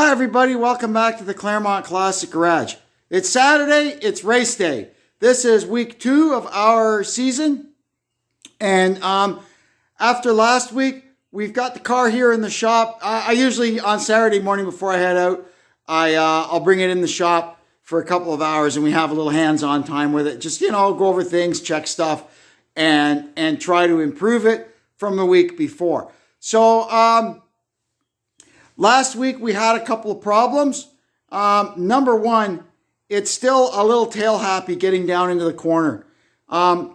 Hi everybody, welcome back to the Claremont Classic Garage. It's Saturday, it's race day. This is week 2 of our season. And after last week, we've got the car here in the shop. I usually, on Saturday morning before I head out, I'll bring it in the shop for a couple of hours and we have a little hands-on time with it. Just, go over things, check stuff, and try to improve it from the week before. So, last week we had a couple of problems. Number one, it's still a little tail happy getting down into the corner. The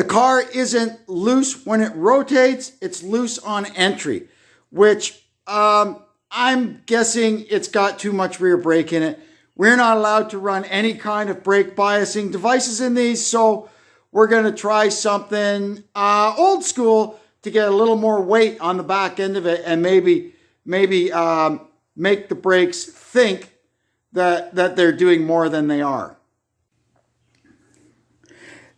car isn't loose when it rotates, it's loose on entry, which I'm guessing it's got too much rear brake in it. We're not allowed to run any kind of brake biasing devices in these, so we're going to try something old school to get a little more weight on the back end of it and maybe make the brakes think that they're doing more than they are.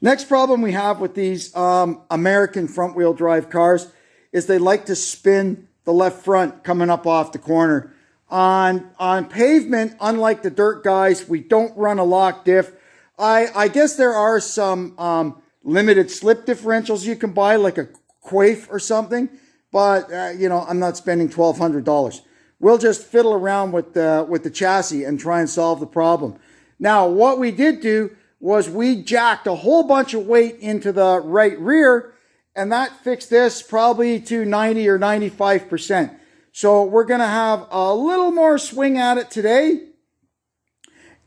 Next problem we have with these American front-wheel drive cars is they like to spin the left front coming up off the corner. On pavement, unlike the dirt guys, we don't run a lock diff. I guess there are some limited slip differentials you can buy, like a Quafe or something, but I'm not spending $1,200. We'll just fiddle around with the chassis and try and solve the problem. Now, what we did do was we jacked a whole bunch of weight into the right rear, and that fixed this probably to 90 or 95%. So we're going to have a little more swing at it today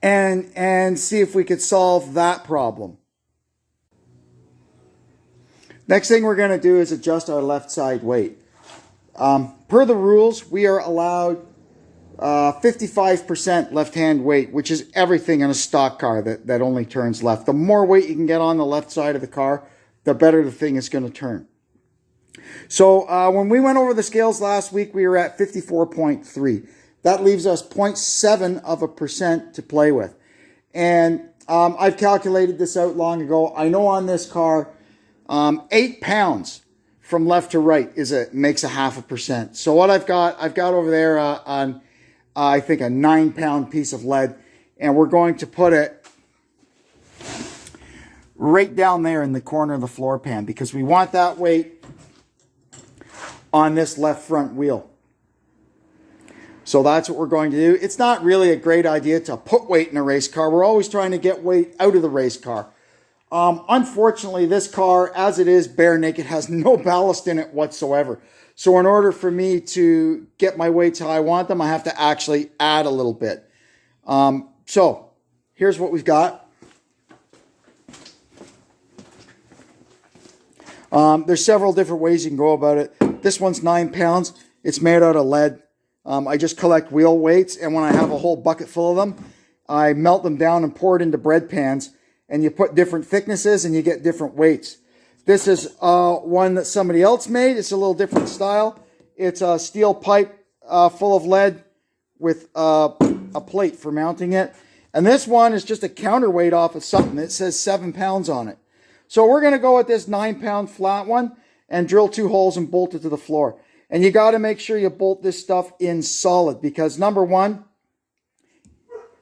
and see if we could solve that problem. Next thing we're going to do is adjust our left side weight. Per the rules, we are allowed 55% left-hand weight, which is everything in a stock car that only turns left. The more weight you can get on the left side of the car, the better the thing is going to turn. So when we went over the scales last week, we were at 54.3. That leaves us 0.7% to play with. And I've calculated this out long ago. I know on this car, 8 pounds from left to right makes a 0.5%. So what I've got over there on I think a 9-pound piece of lead, and we're going to put it right down there in the corner of the floor pan because we want that weight on this left front wheel. So that's what we're going to do. It's not really a great idea to put weight in a race car. We're always trying to get weight out of the race car. Unfortunately, this car, as it is bare naked, has no ballast in it whatsoever. So in order for me to get my weights how I want them, I have to actually add a little bit. So here's what we've got. There's several different ways you can go about it. This one's 9 pounds. It's made out of lead. I just collect wheel weights, and when I have a whole bucket full of them, I melt them down and pour it into bread pans. And you put different thicknesses and you get different weights. This is one that somebody else made. It's a little different style. It's a steel pipe full of lead with a plate for mounting it. And this one is just a counterweight off of something. It says 7 pounds on it. So we're going to go with this 9-pound flat one and drill 2 holes and bolt it to the floor. And you got to make sure you bolt this stuff in solid because number one,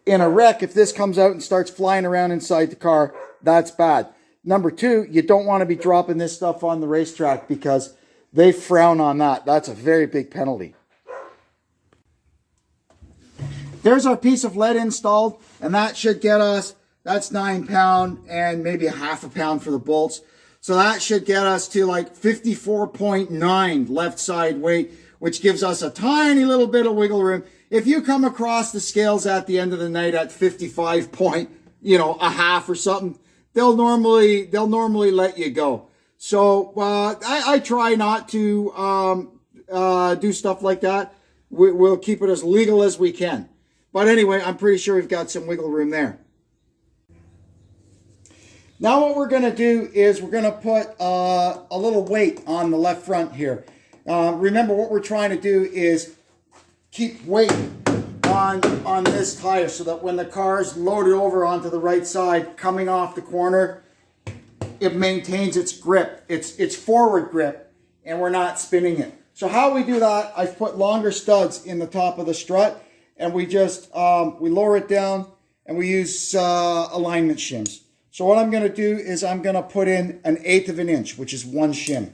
in a wreck, if this comes out and starts flying around inside the car, that's bad. Number two, you don't want to be dropping this stuff on the racetrack because they frown on that. That's a very big penalty. There's our piece of lead installed, and that should get us, that's 9 pound and maybe a 0.5 pound for the bolts. So that should get us to like 54.9 left side weight, which gives us a tiny little bit of wiggle room. If you come across the scales at the end of the night at 55 point, a half or something, they'll normally let you go. So I try not to do stuff like that. We'll keep it as legal as we can. But anyway, I'm pretty sure we've got some wiggle room there. Now what we're going to do is we're going to put a little weight on the left front here. Remember, what we're trying to do is keep weight on this tire so that when the car is loaded over onto the right side coming off the corner, it maintains its grip, its forward grip, and we're not spinning it. So how we do that, I've put longer studs in the top of the strut, and we just, we lower it down, and we use alignment shims. So what I'm going to do is I'm going to put in 1/8 of an inch, which is 1 shim.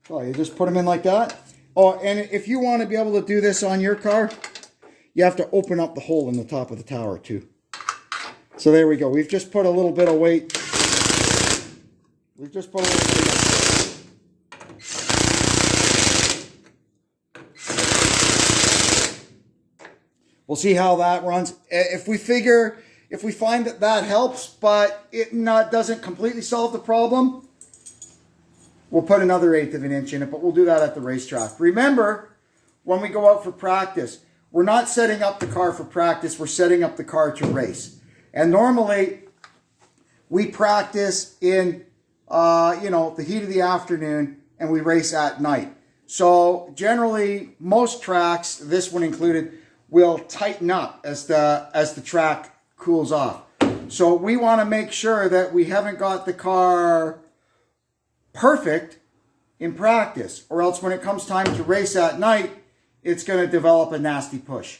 So you just put them in like that. Oh, and if you want to be able to do this on your car, you have to open up the hole in the top of the tower too. So there we go. We've just put a little bit of weight. We've just put a little bit of weight. We'll see how that runs. If we find that that helps, but it doesn't completely solve the problem, we'll put another 1/8 of an inch in it, but we'll do that at the racetrack. Remember, when we go out for practice, we're not setting up the car for practice, we're setting up the car to race. And normally, we practice in, the heat of the afternoon, and we race at night. So generally, most tracks, this one included, will tighten up as the track cools off. So we want to make sure that we haven't got the car perfect in practice, or else when it comes time to race at night, it's going to develop a nasty push.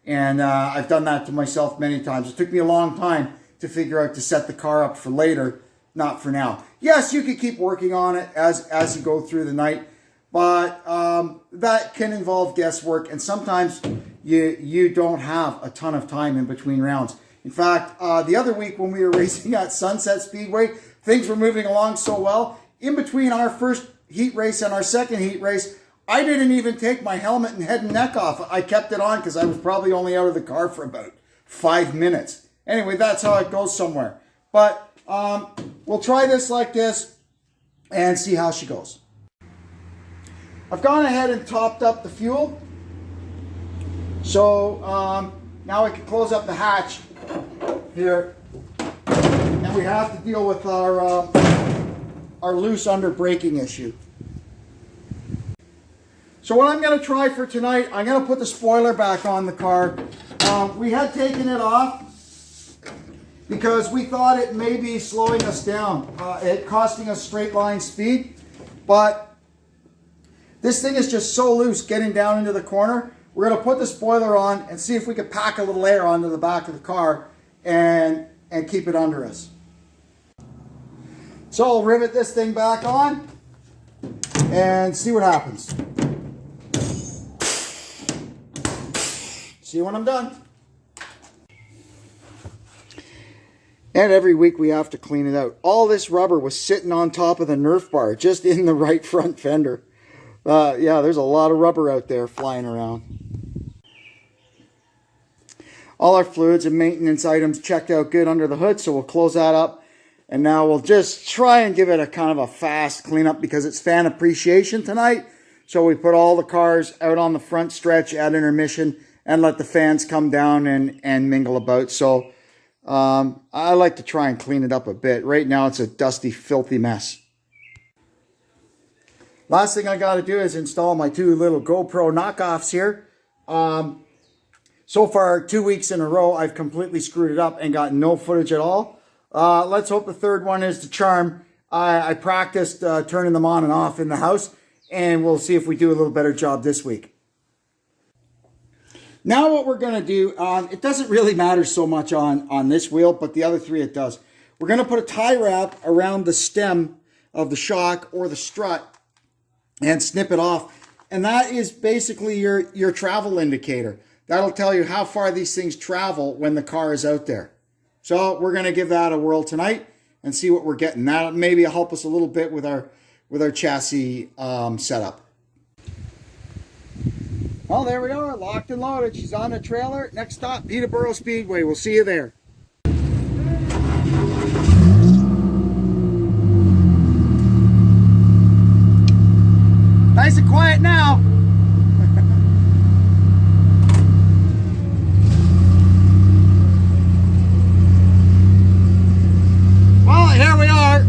And I've done that to myself many times. It took me a long time to figure out to set the car up for later, not for now. Yes, you could keep working on it as you go through the night, but that can involve guesswork, and sometimes you don't have a ton of time in between rounds. In fact, the other week when we were racing at Sunset Speedway, things were moving along so well. In between our first heat race and our second heat race, I didn't even take my helmet and head and neck off. I kept it on because I was probably only out of the car for about 5 minutes. Anyway, that's how it goes somewhere. But we'll try this like this and see how she goes. I've gone ahead and topped up the fuel. So now I can close up the hatch here. And we have to deal with our loose under braking issue. So what I'm going to try for tonight, I'm going to put the spoiler back on the car. We had taken it off because we thought it may be slowing us down, it costing us straight line speed. But this thing is just so loose getting down into the corner. We're going to put the spoiler on and see if we can pack a little air onto the back of the car and keep it under us. So I'll rivet this thing back on and see what happens. See you when I'm done. And every week we have to clean it out. All this rubber was sitting on top of the Nerf bar, just in the right front fender. Yeah, there's a lot of rubber out there flying around. All our fluids and maintenance items checked out good under the hood, so we'll close that up. And now we'll just try and give it a kind of a fast cleanup because it's fan appreciation tonight. So we put all the cars out on the front stretch at intermission and let the fans come down and mingle about. So I like to try and clean it up a bit. Right now it's a dusty, filthy mess. Last thing I got to do is install my 2 little GoPro knockoffs here. So far, 2 weeks in a row, I've completely screwed it up and got no footage at all. Let's hope the third one is the charm. I practiced turning them on and off in the house, and we'll see if we do a little better job this week. Now what we're going to do, it doesn't really matter so much on this wheel, but the other 3 it does. We're going to put a tie wrap around the stem of the shock or the strut and snip it off. And that is basically your travel indicator. That'll tell you how far these things travel when the car is out there. So we're going to give that a whirl tonight and see what we're getting. That'll maybe help us a little bit with our chassis setup. Well, there we are, locked and loaded. She's on the trailer. Next stop, Peterborough Speedway. We'll see you there. Nice and quiet now. Well, here we are.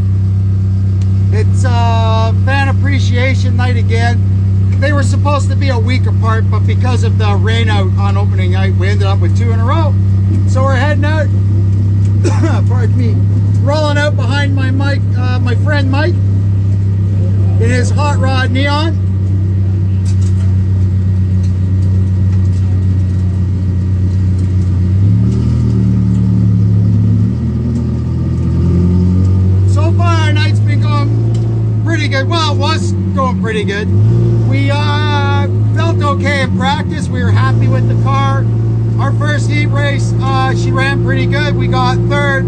It's fan appreciation night again. They were supposed to be a week apart, but because of the rain out on opening night, we ended up with 2 in a row. So we're heading out, pardon me, rolling out behind my my friend Mike in his hot rod Neon. So far our night's been going pretty good. Well, it was going pretty good. We felt okay in practice. We were happy with the car. Our first heat race, she ran pretty good. We got third.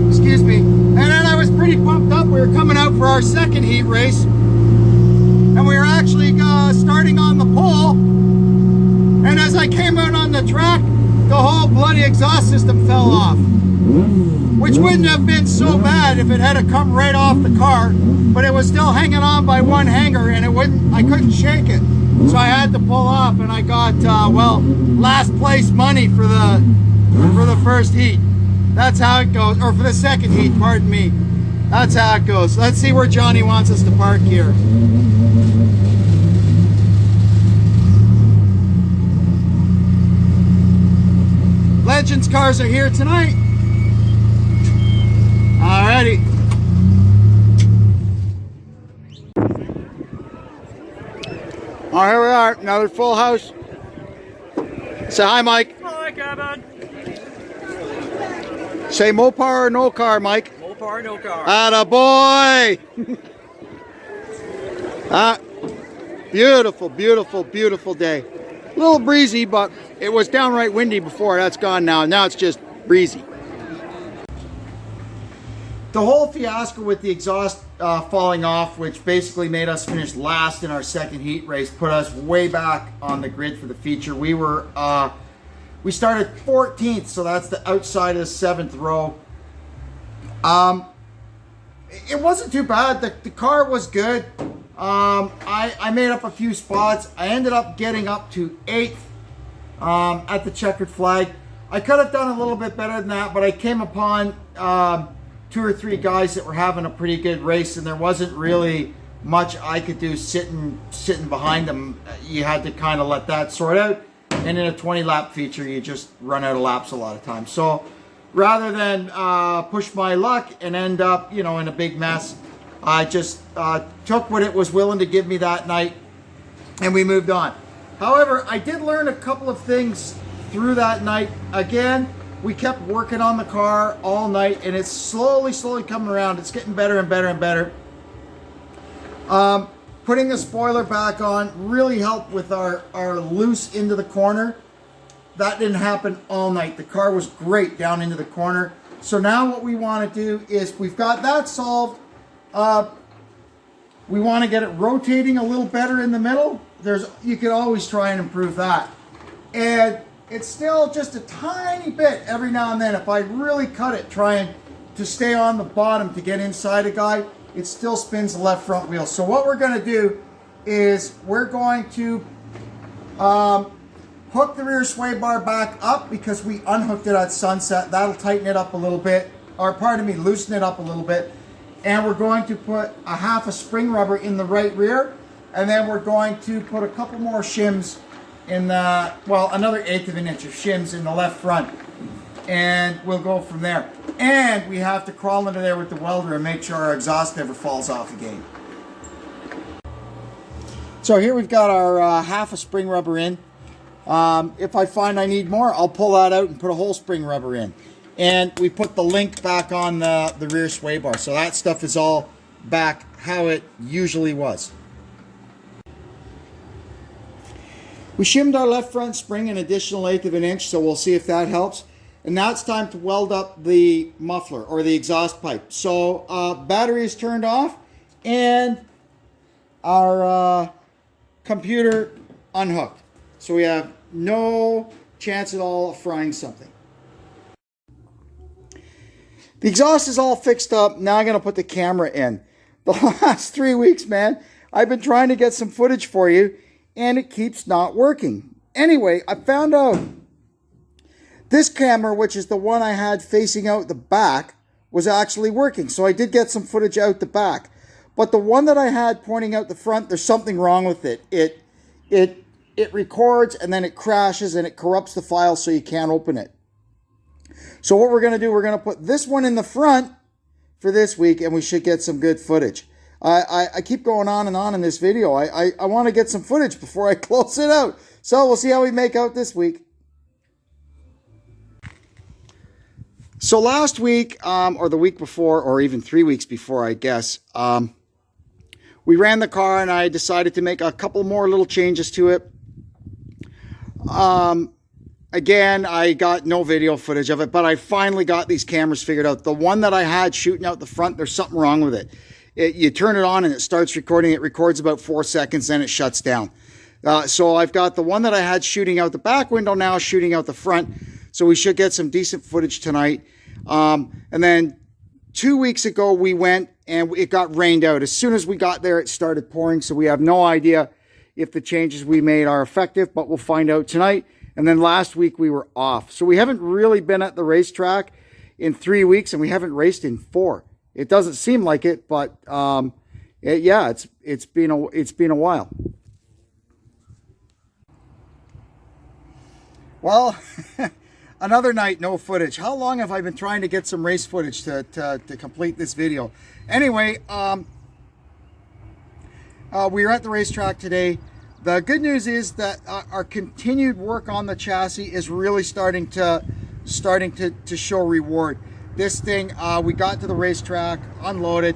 Excuse me. And then I was pretty pumped up. We were coming out for our second heat race. And we were actually starting on the pole. And as I came out on the track, the whole bloody exhaust system fell off. Which wouldn't have been so bad if it had come right off the car, but it was still hanging on by one hanger, and I couldn't shake it. So I had to pull off, and I got, well, last place money for the first heat. That's how it goes, or for the second heat, pardon me. That's how it goes. Let's see where Johnny wants us to park here. Legends cars are here tonight. Alrighty. Oh, here we are, another full house. Say hi, Mike. Hi, Kevin. Say Mopar or no car, Mike. Mopar, no car. Attaboy! Beautiful, beautiful, beautiful day. A little breezy, but it was downright windy before. That's gone now. Now it's just breezy. The whole fiasco with the exhaust falling off, which basically made us finish last in our second heat race, put us way back on the grid for the feature. We started 14th, so that's the outside of the 7th row. It wasn't too bad. The car was good. I made up a few spots. I ended up getting up to 8th at the checkered flag. I could have done a little bit better than that, but I came upon 2 or 3 guys that were having a pretty good race, and there wasn't really much I could do sitting behind them. You had to kind of let that sort out, and in a 20-lap feature you just run out of laps a lot of times. So rather than push my luck and end up, you know, in a big mess, I just took what it was willing to give me that night, and we moved on. However, I did learn a couple of things through that night. Again, we kept working on the car all night, and it's slowly coming around. It's getting better and better and better. Putting the spoiler back on really helped with our loose into the corner. That didn't happen all night. The car was great down into the corner. So now what we want to do is, we've got that solved. We want to get it rotating a little better in the middle. You can always try and improve that. And it's still just a tiny bit every now and then. If I really cut it trying to stay on the bottom to get inside a guy, it still spins the left front wheel. So what we're going to do is we're going to hook the rear sway bar back up, because we unhooked it at sunset. That'll tighten it up a little bit, or pardon me, loosen it up a little bit. And we're going to put a half a spring rubber in the right rear, and then we're going to put a couple more shims in the, well, another 1/8 of an inch of shims in the left front, and we'll go from there. And we have to crawl into there with the welder and make sure our exhaust never falls off again. So here we've got our half a spring rubber in. If I find I need more, I'll pull that out and put a whole spring rubber in. And we put the link back on the rear sway bar, so that stuff is all back how it usually was. We shimmed our left front spring an additional 1/8 of an inch, so we'll see if that helps. And now it's time to weld up the muffler, or the exhaust pipe. So battery is turned off, and our computer unhooked. So we have no chance at all of frying something. The exhaust is all fixed up. Now I'm going to put the camera in. The last 3 weeks, man, I've been trying to get some footage for you, and it keeps not working. Anyway, I found out this camera, which is the one I had facing out the back, was actually working. So I did get some footage out the back. But the one that I had pointing out the front, there's something wrong with it. it records and then it crashes and it corrupts the file so you can't open it. So what we're going to do, we're going to put this one in the front for this week, and we should get some good footage. I keep going on and on in this video. I want to get some footage before I close it out. So we'll see how we make out this week. So last week, or the week before, or even 3 weeks before, I guess, we ran the car and I decided to make a couple more little changes to it. Again, I got no video footage of it, but I finally got these cameras figured out. The one that I had shooting out the front, there's something wrong with it. You turn it on and it starts recording. It records about 4 seconds, then it shuts down. So I've got the one that I had shooting out the back window now shooting out the front. So we should get some decent footage tonight. And then 2 weeks ago, we went and it got rained out. As soon as we got there, it started pouring. So we have no idea if the changes we made are effective, but we'll find out tonight. And then last week we were off. So we haven't really been at the racetrack in 3 weeks, and we haven't raced in 4. It doesn't seem like it, but yeah, it's been a while. Well, another night, no footage. How long have I been trying to get some race footage to complete this video? Anyway, we were at the racetrack today. The good news is that our continued work on the chassis is really starting to show reward. This thing, we got to the racetrack, unloaded,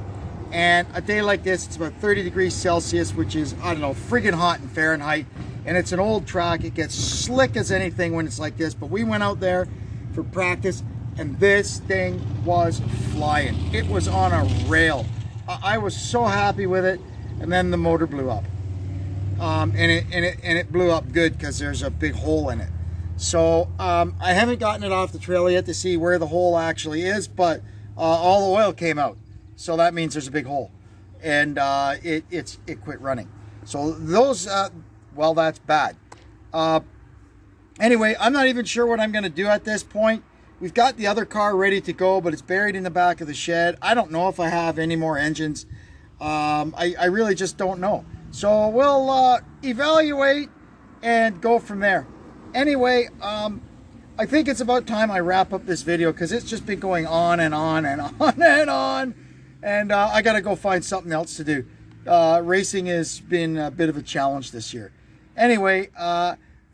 and a day like this, it's about 30 degrees Celsius, which is, I don't know, friggin' hot in Fahrenheit. And it's an old track. It gets slick as anything when it's like this. But we went out there for practice, and this thing was flying. It was on a rail. I was so happy with it. And then the motor blew up. And it blew up good because there's a big hole in it. So I haven't gotten it off the trailer yet to see where the hole actually is, but all the oil came out. So that means there's a big hole, and it quit running. So those, well, that's bad. Anyway, I'm not even sure what I'm going to do at this point. We've got the other car ready to go, but it's buried in the back of the shed. I don't know if I have any more engines. I really just don't know. So we'll evaluate and go from there. Anyway, I think it's about time I wrap up this video because it's just been going on and on and on and on. And I got to go find something else to do. Racing has been a bit of a challenge this year. Anyway,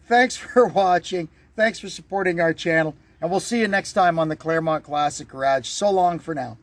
thanks for watching. Thanks for supporting our channel. And we'll see you next time on the Claremont Classic Garage. So long for now.